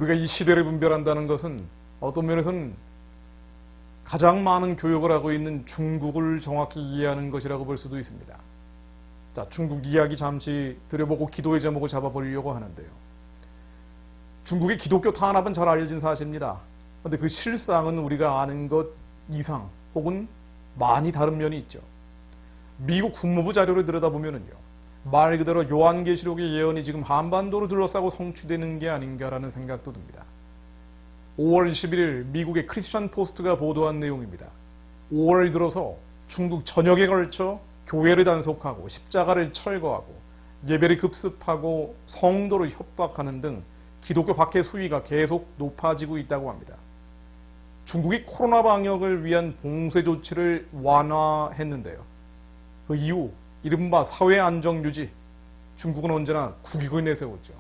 우리가 이 시대를 분별한다는 것은 어떤 면에서는 가장 많은 교역을 하고 있는 중국을 정확히 이해하는 것이라고 볼 수도 있습니다. 자, 중국 이야기 잠시 들여보고 기도의 제목을 잡아보려고 하는데요. 중국의 기독교 탄압은 잘 알려진 사실입니다. 그런데 그 실상은 우리가 아는 것 이상 혹은 많이 다른 면이 있죠. 미국 국무부 자료를 들여다보면요, 말 그대로 요한계시록의 예언이 지금 한반도를 둘러싸고 성취되는 게 아닌가라는 생각도 듭니다. 5월 21일 미국의 크리스천 포스트가 보도한 내용입니다. 5월 들어서 중국 전역에 걸쳐 교회를 단속하고 십자가를 철거하고 예배를 급습하고 성도를 협박하는 등 기독교 박해 수위가 계속 높아지고 있다고 합니다. 중국이 코로나 방역을 위한 봉쇄 조치를 완화했는데요. 그 이후 이른바 사회 안정 유지, 중국은 언제나 국익을 내세웠죠.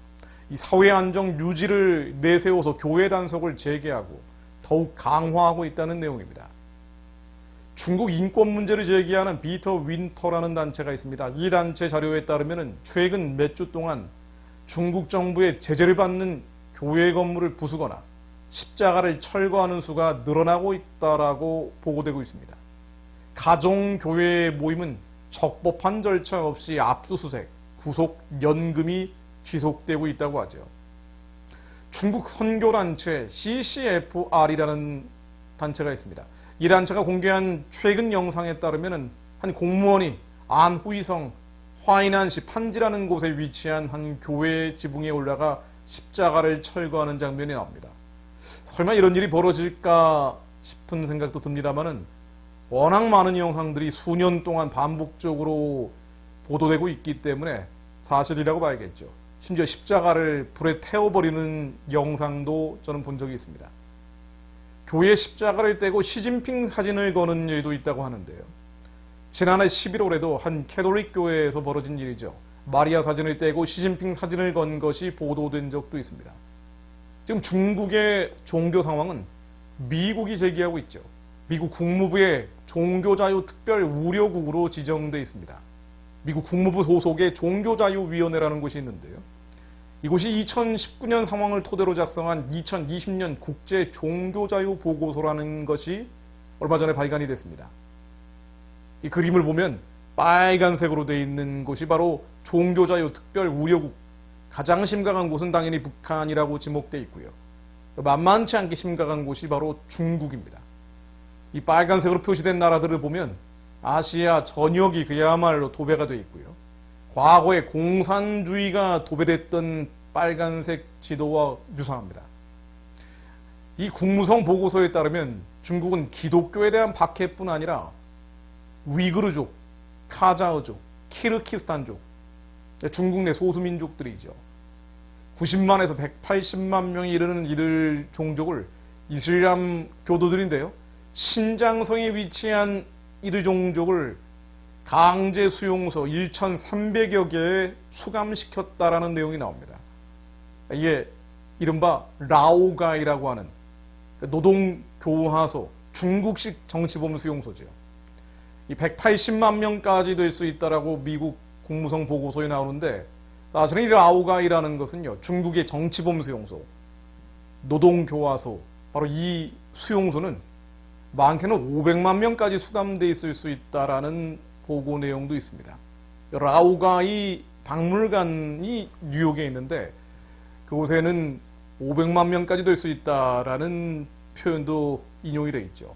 이 사회 안정 유지를 내세워서 교회 단속을 재개하고 더욱 강화하고 있다는 내용입니다. 중국 인권 문제를 제기하는 비터 윈터라는 단체가 있습니다. 이 단체 자료에 따르면 최근 몇 주 동안 중국 정부의 제재를 받는 교회 건물을 부수거나 십자가를 철거하는 수가 늘어나고 있다라고 보고되고 있습니다. 가정교회 모임은 적법한 절차 없이 압수수색, 구속, 연금이 지속되고 있다고 하죠. 중국 선교단체 CCFR이라는 단체가 있습니다. 이 단체가 공개한 최근 영상에 따르면 한 공무원이 안후이성 화이난시 판지라는 곳에 위치한 한 교회 지붕에 올라가 십자가를 철거하는 장면이 나옵니다. 설마 이런 일이 벌어질까 싶은 생각도 듭니다만은 워낙 많은 영상들이 수년 동안 반복적으로 보도되고 있기 때문에 사실이라고 봐야겠죠. 심지어 십자가를 불에 태워버리는 영상도 저는 본 적이 있습니다. 교회에 십자가를 떼고 시진핑 사진을 거는 일도 있다고 하는데요. 지난해 11월에도 한 캐톨릭 교회에서 벌어진 일이죠. 마리아 사진을 떼고 시진핑 사진을 건 것이 보도된 적도 있습니다. 지금 중국의 종교 상황은 미국이 제기하고 있죠. 미국 국무부의 종교자유특별 우려국으로 지정되어 있습니다. 미국 국무부 소속의 종교자유위원회라는 곳이 있는데요. 이곳이 2019년 상황을 토대로 작성한 2020년 국제 종교자유 보고서라는 것이 얼마 전에 발간이 됐습니다. 이 그림을 보면 빨간색으로 되어 있는 곳이 바로 종교자유 특별 우려국, 가장 심각한 곳은 당연히 북한이라고 지목되어 있고요. 만만치 않게 심각한 곳이 바로 중국입니다. 이 빨간색으로 표시된 나라들을 보면 아시아 전역이 그야말로 도배가 되어 있고요. 과거에 공산주의가 도배됐던 빨간색 지도와 유사합니다. 이 국무성 보고서에 따르면 중국은 기독교에 대한 박해뿐 아니라 위그르족, 카자흐족, 키르키스탄족, 중국 내 소수민족들이죠. 90만에서 180만 명이 이르는 이들 종족을 이슬람 교도들인데요. 신장성에 위치한 이들 종족을 강제 수용소 1,300여 개에 수감시켰다라는 내용이 나옵니다. 이게 이른바 라오가이라고 하는 노동교화소, 중국식 정치범 수용소죠. 이 180만 명까지 될 수 있다라고 미국 국무성 보고서에 나오는데, 사실은 이 라오가이라는 것은요, 중국의 정치범 수용소, 노동교화소, 바로 이 수용소는 많게는 500만 명까지 수감돼 있을 수 있다라는 보고 내용도 있습니다. 라오가이 박물관이 뉴욕에 있는데 그곳에는 500만 명까지 될 수 있다라는 표현도 인용이 되어 있죠.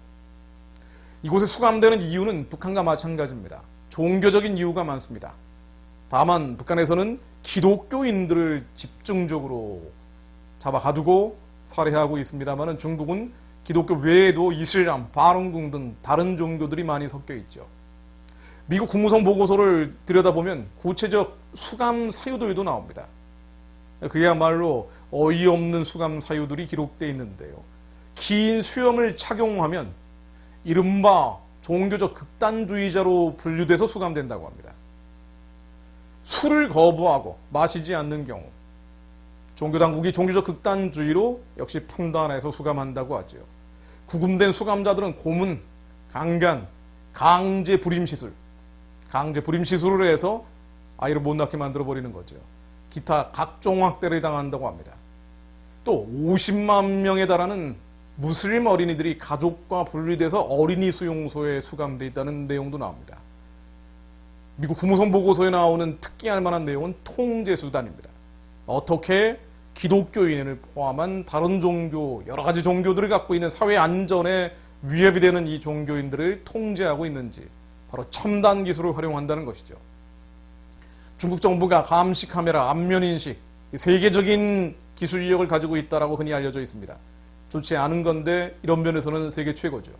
이곳에 수감되는 이유는 북한과 마찬가지입니다. 종교적인 이유가 많습니다. 다만 북한에서는 기독교인들을 집중적으로 잡아 가두고 살해하고 있습니다만 중국은 기독교 외에도 이슬람, 바롱궁 등 다른 종교들이 많이 섞여 있죠. 미국 국무성 보고서를 들여다보면 구체적 수감 사유들도 나옵니다. 그야말로 어이없는 수감 사유들이 기록되어 있는데요. 긴 수염을 착용하면 이른바 종교적 극단주의자로 분류돼서 수감된다고 합니다. 술을 거부하고 마시지 않는 경우 종교당국이 종교적 극단주의로 역시 판단해서 수감한다고 하죠. 구금된 수감자들은 고문, 강간, 강제 불임시술, 강제불임시술을 해서 아이를 못 낳게 만들어버리는 거죠. 기타 각종 학대를 당한다고 합니다. 또 50만 명에 달하는 무슬림 어린이들이 가족과 분리돼서 어린이 수용소에 수감돼 있다는 내용도 나옵니다. 미국 국무성 보고서에 나오는 특기할 만한 내용은 통제 수단입니다. 어떻게 기독교인을 포함한 다른 종교, 여러 가지 종교들을 갖고 있는 사회 안전에 위협이 되는 이 종교인들을 통제하고 있는지, 바로 첨단 기술을 활용한다는 것이죠. 중국 정부가 감시 카메라, 안면인식, 세계적인 기술력을 가지고 있다고 흔히 알려져 있습니다. 좋지 않은 건데 이런 면에서는 세계 최고죠.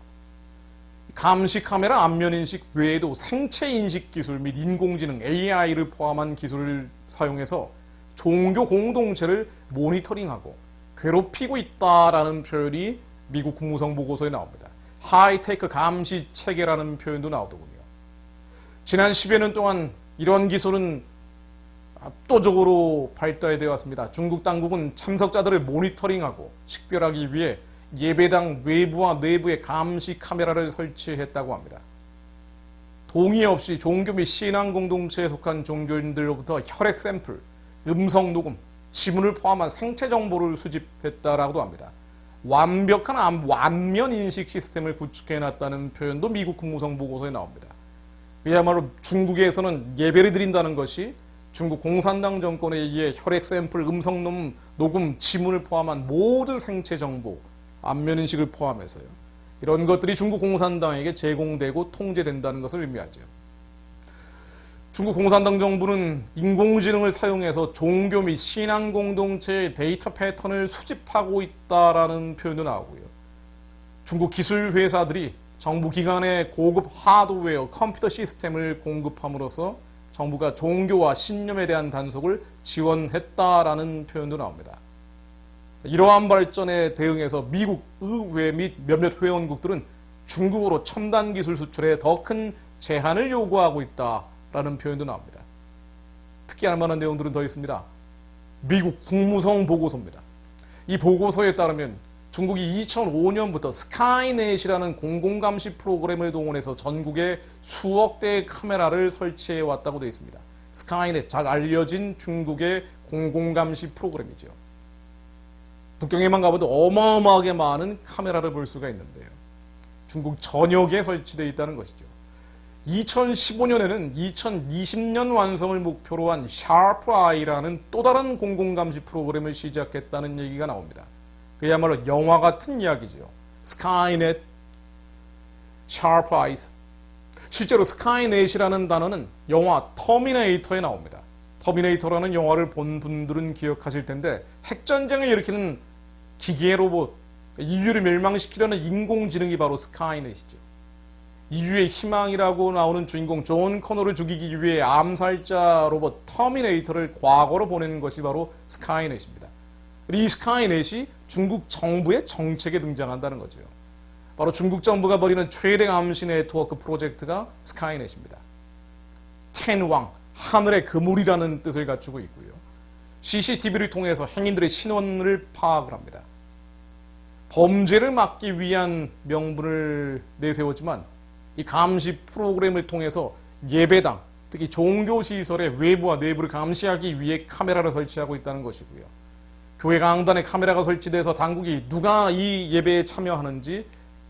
감시 카메라, 안면인식 외에도 생체인식 기술 및 인공지능 AI를 포함한 기술을 사용해서 종교 공동체를 모니터링하고 괴롭히고 있다라는 표현이 미국 국무성 보고서에 나옵니다. 하이테크 감시 체계라는 표현도 나오더군요. 지난 10여 년 동안 이러한 기술은 압도적으로 발달되어 왔습니다. 중국 당국은 참석자들을 모니터링하고 식별하기 위해 예배당 외부와 내부에 감시 카메라를 설치했다고 합니다. 동의 없이 종교 및 신앙 공동체에 속한 종교인들로부터 혈액 샘플, 음성 녹음, 지문을 포함한 생체 정보를 수집했다라고도 합니다. 완벽한 완면 인식 시스템을 구축해놨다는 표현도 미국 국무성 보고서에 나옵니다. 그야말로 중국에서는 예배를 드린다는 것이 중국 공산당 정권에 의해 혈액 샘플, 음성 녹음, 지문을 포함한 모든 생체 정보, 안면 인식을 포함해서요. 이런 것들이 중국 공산당에게 제공되고 통제된다는 것을 의미하죠. 중국 공산당 정부는 인공지능을 사용해서 종교 및 신앙 공동체의 데이터 패턴을 수집하고 있다라는 표현도 나오고요. 중국 기술 회사들이 정부 기관에 고급 하드웨어, 컴퓨터 시스템을 공급함으로써 정부가 종교와 신념에 대한 단속을 지원했다라는 표현도 나옵니다. 이러한 발전에 대응해서 미국 의회 및 몇몇 회원국들은 중국으로 첨단 기술 수출에 더 큰 제한을 요구하고 있다라는 표현도 나옵니다. 특히 알만한 내용들은 더 있습니다. 미국 국무성 보고서입니다. 이 보고서에 따르면 중국이 2005년부터 스카이넷이라는 공공감시 프로그램을 동원해서 전국에 수억 대의 카메라를 설치해 왔다고 되어 있습니다. 스카이넷, 잘 알려진 중국의 공공감시 프로그램이죠. 북경에만 가봐도 어마어마하게 많은 카메라를 볼 수가 있는데요. 중국 전역에 설치되어 있다는 것이죠. 2015년에는 2020년 완성을 목표로 한 샤프 아이라는 또 다른 공공감시 프로그램을 시작했다는 얘기가 나옵니다. 그야말로 영화 같은 이야기죠. 스카이넷, 샤프 아이스. 실제로 스카이넷이라는 단어는 영화 터미네이터에 나옵니다. 터미네이터라는 영화를 본 분들은 기억하실 텐데 핵전쟁을 일으키는 기계 로봇, 인류를 멸망시키려는 인공지능이 바로 스카이넷이죠. 인류의 희망이라고 나오는 주인공 존 커너를 죽이기 위해 암살자 로봇 터미네이터를 과거로 보내는 것이 바로 스카이넷입니다. 이 스카이넷이 중국 정부의 정책에 등장한다는 거죠. 바로 중국 정부가 벌이는 최대 감시 네트워크 프로젝트가 스카이넷입니다. 텐왕, 하늘의 그물이라는 뜻을 갖추고 있고요. CCTV를 통해서 행인들의 신원을 파악을 합니다. 범죄를 막기 위한 명분을 내세웠지만 이 감시 프로그램을 통해서 예배당, 특히 종교시설의 외부와 내부를 감시하기 위해 카메라를 설치하고 있다는 것이고요. 교회 강단에 카메라가 설치돼서 당국이 누가 이 예배에 참여하는지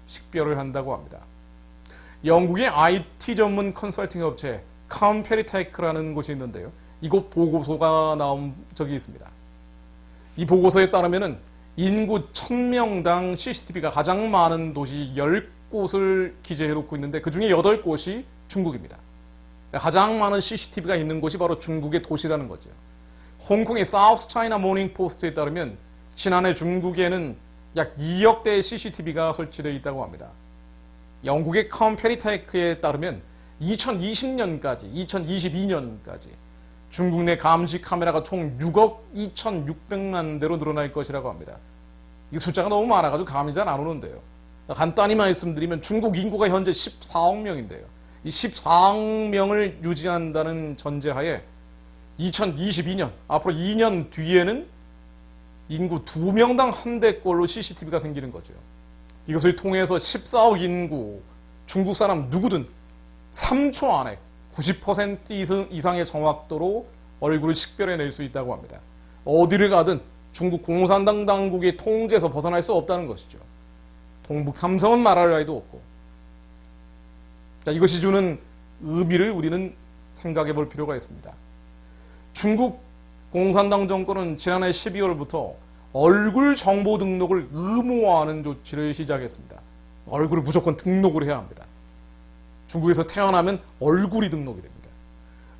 식별을 한다고 합니다. 영국의 IT 전문 컨설팅 업체 컴페리테크라는 곳이 있는데요. 이곳 보고서가 나온 적이 있습니다. 이 보고서에 따르면 인구 1000명당 CCTV가 가장 많은 도시 10곳을 기재해놓고 있는데 그 중에 8곳이 중국입니다. 가장 많은 CCTV가 있는 곳이 바로 중국의 도시라는 거죠. 홍콩의 사우스 차이나 모닝 포스트에 따르면 지난해 중국에는 약 2억 대의 CCTV가 설치되어 있다고 합니다. 영국의 컴페리테크에 따르면 2020년까지, 2022년까지 중국 내 감시 카메라가 총 6억 2,600만 대로 늘어날 것이라고 합니다. 이 숫자가 너무 많아가지고 감이 잘 안 오는데요. 간단히 말씀드리면 중국 인구가 현재 14억 명인데요. 이 14억 명을 유지한다는 전제하에 2022년, 앞으로 2년 뒤에는 인구 2명당 한 대꼴로 CCTV가 생기는 거죠. 이것을 통해서 14억 인구, 중국 사람 누구든 3초 안에 90% 이상의 정확도로 얼굴을 식별해낼 수 있다고 합니다. 어디를 가든 중국 공산당 당국의 통제에서 벗어날 수 없다는 것이죠. 동북 삼성은 말할 나위도 없고. 자, 이것이 주는 의미를 우리는 생각해 볼 필요가 있습니다. 중국 공산당 정권은 지난해 12월부터 얼굴 정보 등록을 의무화하는 조치를 시작했습니다. 얼굴을 무조건 등록을 해야 합니다. 중국에서 태어나면 얼굴이 등록이 됩니다.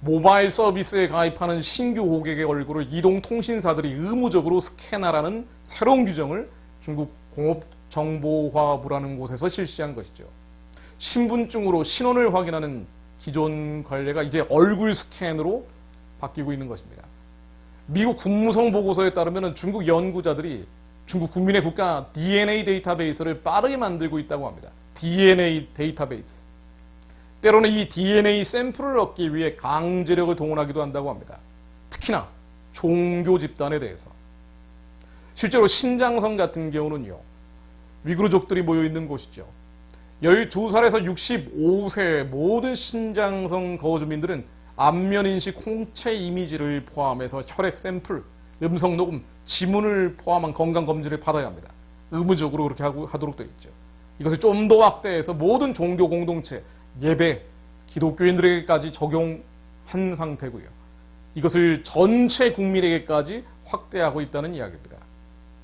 모바일 서비스에 가입하는 신규 고객의 얼굴을 이동통신사들이 의무적으로 스캔하라는 새로운 규정을 중국 공업정보화부라는 곳에서 실시한 것이죠. 신분증으로 신원을 확인하는 기존 관례가 이제 얼굴 스캔으로 바뀌고 있는 것입니다. 미국 국무성 보고서에 따르면 중국 연구자들이 중국 국민의 국가 DNA 데이터베이스를 빠르게 만들고 있다고 합니다. DNA 데이터베이스. 때로는 이 DNA 샘플을 얻기 위해 강제력을 동원하기도 한다고 합니다. 특히나 종교 집단에 대해서. 실제로 신장성 같은 경우는요, 위구르족들이 모여있는 곳이죠. 12살에서 65세 모든 신장성 거주민들은 안면인식 홍채 이미지를 포함해서 혈액 샘플, 음성 녹음, 지문을 포함한 건강검진을 받아야 합니다. 의무적으로 그렇게 하도록 되어 있죠. 이것을 좀 더 확대해서 모든 종교 공동체, 예배, 기독교인들에게까지 적용한 상태고요. 이것을 전체 국민에게까지 확대하고 있다는 이야기입니다.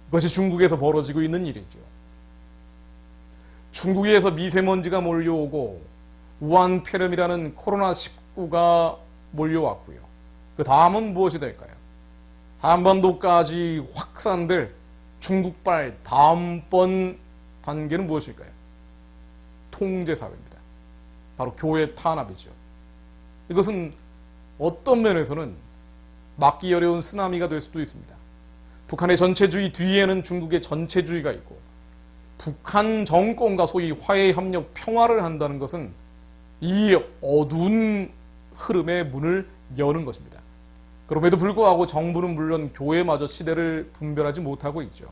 이것이 중국에서 벌어지고 있는 일이죠. 중국에서 미세먼지가 몰려오고 우한 폐렴이라는 코로나19가 몰려왔고요. 그 다음은 무엇이 될까요? 한반도까지 확산될 중국발 다음번 단계는 무엇일까요? 통제사회입니다. 바로 교회 탄압이죠. 이것은 어떤 면에서는 막기 어려운 쓰나미가 될 수도 있습니다. 북한의 전체주의 뒤에는 중국의 전체주의가 있고, 북한 정권과 소위 화해, 협력, 평화를 한다는 것은 이 어두운 흐름의 문을 여는 것입니다. 그럼에도 불구하고 정부는 물론 교회마저 시대를 분별하지 못하고 있죠.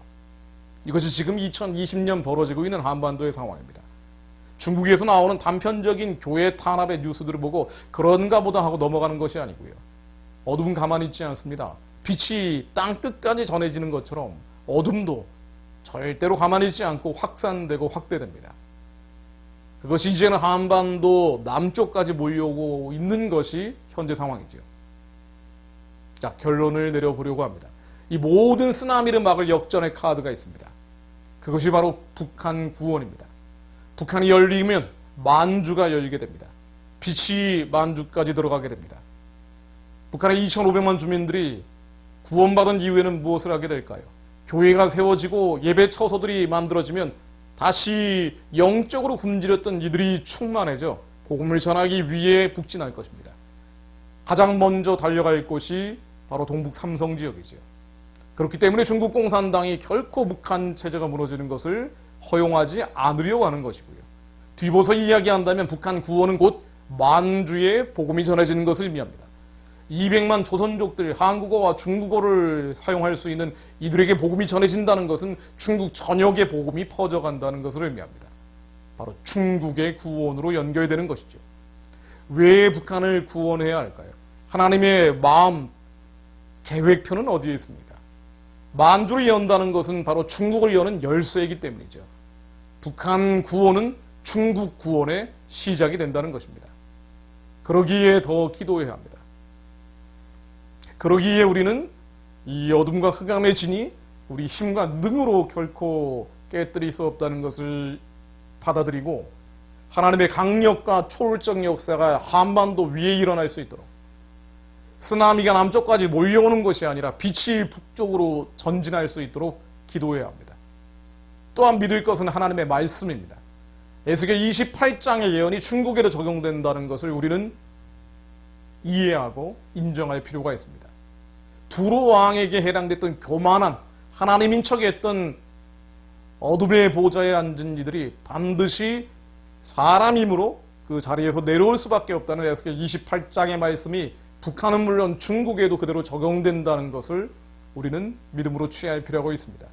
이것이 지금 2020년 벌어지고 있는 한반도의 상황입니다. 중국에서 나오는 단편적인 교회 탄압의 뉴스들을 보고 그런가 보다 하고 넘어가는 것이 아니고요. 어둠은 가만히 있지 않습니다. 빛이 땅 끝까지 전해지는 것처럼 어둠도 절대로 가만히 있지 않고 확산되고 확대됩니다. 그것이 이제는 한반도 남쪽까지 몰려오고 있는 것이 현재 상황이죠. 자, 결론을 내려보려고 합니다. 이 모든 쓰나미를 막을 역전의 카드가 있습니다. 그것이 바로 북한 구원입니다. 북한이 열리면 만주가 열리게 됩니다. 빛이 만주까지 들어가게 됩니다. 북한의 2,500만 주민들이 구원받은 이후에는 무엇을 하게 될까요? 교회가 세워지고 예배 처소들이 만들어지면 다시 영적으로 굶주렸던 이들이 충만해져 복음을 전하기 위해 북진할 것입니다. 가장 먼저 달려갈 곳이 바로 동북 삼성 지역이죠. 그렇기 때문에 중국 공산당이 결코 북한 체제가 무너지는 것을 허용하지 않으려고 하는 것이고요. 뒤집어서 이야기한다면 북한 구원은 곧 만주에 복음이 전해지는 것을 의미합니다. 200만 조선족들 한국어와 중국어를 사용할 수 있는 이들에게 복음이 전해진다는 것은 중국 전역에 복음이 퍼져간다는 것을 의미합니다. 바로 중국의 구원으로 연결되는 것이죠. 왜 북한을 구원해야 할까요? 하나님의 마음, 계획표는 어디에 있습니까? 만주를 연다는 것은 바로 중국을 여는 열쇠이기 때문이죠. 북한 구원은 중국 구원의 시작이 된다는 것입니다. 그러기에 더 기도해야 합니다. 그러기에 우리는 이 어둠과 흑암의 진이 우리 힘과 능으로 결코 깨뜨릴 수 없다는 것을 받아들이고 하나님의 강력과 초월적 역사가 한반도 위에 일어날 수 있도록 쓰나미가 남쪽까지 몰려오는 것이 아니라 빛이 북쪽으로 전진할 수 있도록 기도해야 합니다. 또한 믿을 것은 하나님의 말씀입니다. 에스겔 28장의 예언이 중국에도 적용된다는 것을 우리는 이해하고 인정할 필요가 있습니다. 두로 왕에게 해당됐던 교만한 하나님인 척했던 어둠의 보좌에 앉은 이들이 반드시 사람이므로 그 자리에서 내려올 수밖에 없다는 에스겔 28장의 말씀이 북한은 물론 중국에도 그대로 적용된다는 것을 우리는 믿음으로 취할 필요가 있습니다.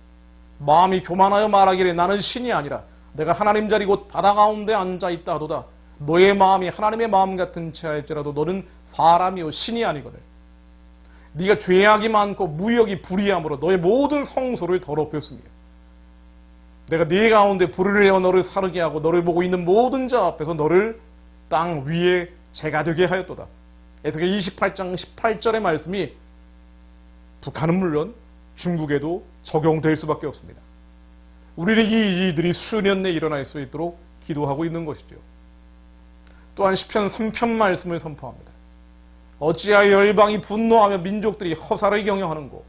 마음이 교만하여 말하기를 나는 신이 아니라 내가 하나님 자리 곧 바다 가운데 앉아있다 하도다. 너의 마음이 하나님의 마음 같은 채 할지라도 너는 사람이요 신이 아니거늘. 네가 죄악이 많고 무역이 불의함으로 너의 모든 성소를 더럽혔으며 내가 네 가운데 불을 내어 너를 사르게 하고 너를 보고 있는 모든 자 앞에서 너를 땅 위에 재가 되게 하였도다. 에스겔 28장 18절의 말씀이 북한은 물론 중국에도 적용될 수밖에 없습니다. 우리는 이 일들이 수년 내에 일어날 수 있도록 기도하고 있는 것이죠. 또한 시편 3편 말씀을 선포합니다. 어찌하여 열방이 분노하며 민족들이 허사를 경영하는고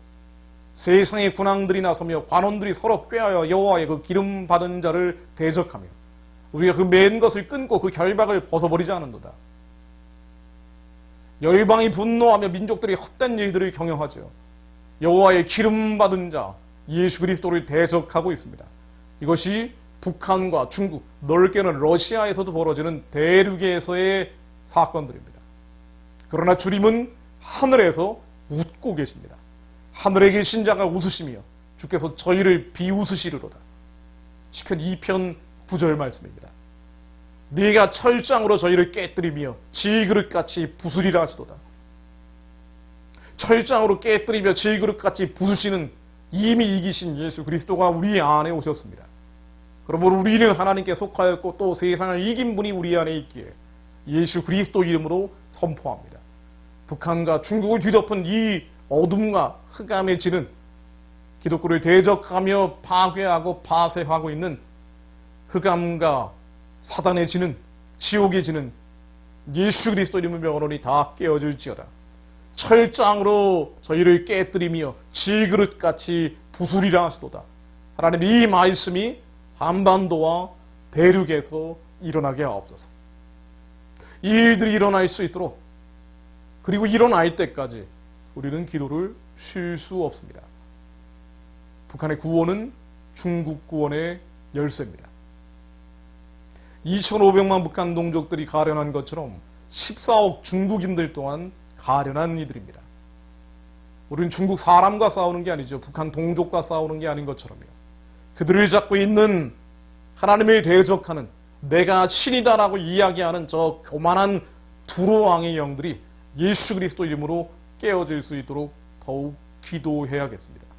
세상의 군왕들이 나서며 관원들이 서로 꾀하여 여호와의 그 기름 받은 자를 대적하며 우리가 그 맨 것을 끊고 그 결박을 벗어버리지 않은도다. 열방이 분노하며 민족들이 헛된 일들을 경영하죠. 여호와의 기름 받은 자 예수 그리스도를 대적하고 있습니다. 이것이 북한과 중국, 넓게는 러시아에서도 벌어지는 대륙에서의 사건들입니다. 그러나 주님은 하늘에서 웃고 계십니다. 하늘에 계신 자가 웃으시며 주께서 저희를 비웃으시리로다. 시편 2편 9절 말씀입니다. 네가 철장으로 저희를 깨뜨리며 질그릇같이 부수리라 하시도다. 철장으로 깨뜨리며 질그릇같이 부수시는 이미 이기신 예수 그리스도가 우리 안에 오셨습니다. 그러므로 우리는 하나님께 속하였고 또 세상을 이긴 분이 우리 안에 있기에 예수 그리스도 이름으로 선포합니다. 북한과 중국을 뒤덮은 이 어둠과 흑암에 지는 기독교를 대적하며 파괴하고 파쇄하고 있는 흑암과 사단에 지는 지옥에 지는 예수 그리스도 이름의 명언이 다 깨어질지어다. 철장으로 저희를 깨뜨리며 질그릇같이 부수리라 하시도다. 하나님 이 말씀이 한반도와 대륙에서 일어나게 하옵소서. 이 일들이 일어날 수 있도록 그리고 일어날 때까지 우리는 기도를 쉴 수 없습니다. 북한의 구원은 중국 구원의 열쇠입니다. 2,500만 북한 동족들이 가련한 것처럼 14억 중국인들 또한 가련한 이들입니다. 우리는 중국 사람과 싸우는 게 아니죠. 북한 동족과 싸우는 게 아닌 것처럼요. 그들을 잡고 있는 하나님을 대적하는 내가 신이다라고 이야기하는 저 교만한 두로왕의 영들이 예수 그리스도 이름으로 깨어질 수 있도록 더욱 기도해야겠습니다.